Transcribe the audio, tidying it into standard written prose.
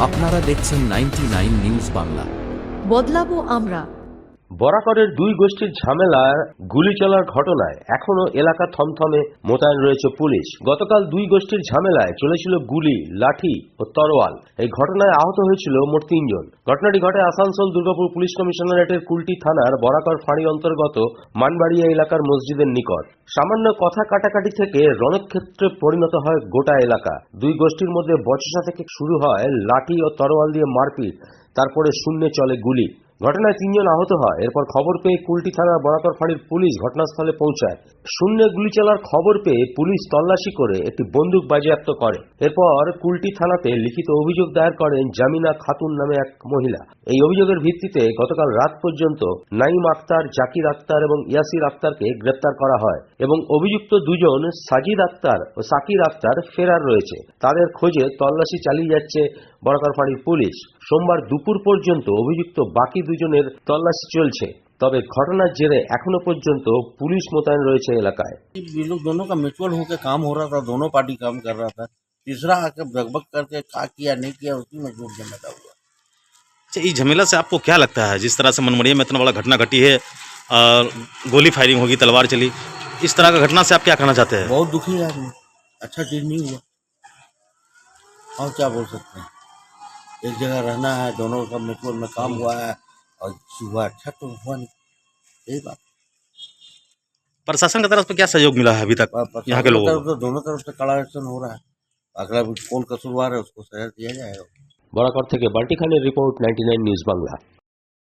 আপনারা দেখছেন 99 নিউজ বাংলা। বদলাবো আমরা। বরাকরের দুই গোষ্ঠীর ঝামেলার গুলি চলার ঘটনায় এখনো এলাকা থমথমে, মোতায়েন রয়েছে পুলিশ। গতকাল দুই গোষ্ঠীর ঝামেলায় চলেছিল গুলি, লাঠি ও তরোয়াল। এই ঘটনায় আহত হয়েছিল মোট 3 জন। ঘটনাটি ঘটে আসানসোল দুর্গাপুর পুলিশ কমিশনারেটের কুলটি থানার বরাকর ফাঁড়ি অন্তর্গত মানবাড়িয়া এলাকার মসজিদের নিকট। সামান্য কথা কাটাকাটি থেকে রণক্ষেত্রে পরিণত হয় গোটা এলাকা। দুই গোষ্ঠীর মধ্যে বচসা থেকে শুরু হয় লাঠি ও তরোয়াল দিয়ে মারপিট, তারপরে শূন্যে চলে গুলি। ঘটনায় 3 জন আহত হয়। এরপর খবর পেয়ে কুলটি থানার বরাকর ফাঁড়ির পুলিশ ঘটনাস্থলে পৌঁছায়। শূন্যে গুলি চালার খবর পেয়ে পুলিশ তল্লাশি করে একটি বন্দুক বাজেয়াপ্ত করে। এরপর কুলটি থানাতে লিখিত অভিযোগ দায়ের করেন জামিনা খাতুন নামে এক মহিলা। এই অভিযোগের ভিত্তিতে গতকাল রাত পর্যন্ত নাইম আক্তার, জাকির আক্তার এবং ইয়াসির আক্তারকে গ্রেপ্তার করা হয় এবং অভিযুক্ত দুজন সাজিদ আক্তার ও সাকির আক্তার ফেরার রয়েছে। তাদের খোঁজে তল্লাশি চালিয়ে যাচ্ছে বরাকর ফাঁড়ির পুলিশ। সোমবার দুপুর পর্যন্ত অভিযুক্ত বাকি দুজনের তল্লাশি চলছে। তবে ঘটনার জেরে এখনো পর্যন্ত পুলিশ মোতায়েন রয়েছে এলাকায়। ये लोग दोनों का म्यूचुअल होकर काम हो रहा था, दोनों पार्टी काम कर रहा था। तीसरा आके बकबक करके क्या किया नहीं किया उसी में झूठ जमाता हुआ। अच्छा, इस झमेला से आपको क्या लगता है? जिस तरह से मनमड़िया में इतना बड़ा घटना घटी है और गोली फायरिंग होगी, तलवार चली, इस तरह का घटना से आप क्या कहना चाहते हैं? बहुत दुखी है आदमी, अच्छा चीज नहीं हुआ और क्या बोल सकते हैं। एक जगह रहना है, दोनों का म्यूचुअल में काम हुआ है और हुआ अच्छा तो हुआ नहीं, यही बात। प्रशासन की तरफ से क्या सहयोग मिला है अभी तक यहाँ के लोगों को? तो दोनों तरफ से कड़ा एक्शन हो रहा है। अगला कौन कसूरवार है उसको सजा दिया जाएगा। বরাকর থেকে বাল্টি খানের রিপোর্ট, 99 নিউজ বাংলা।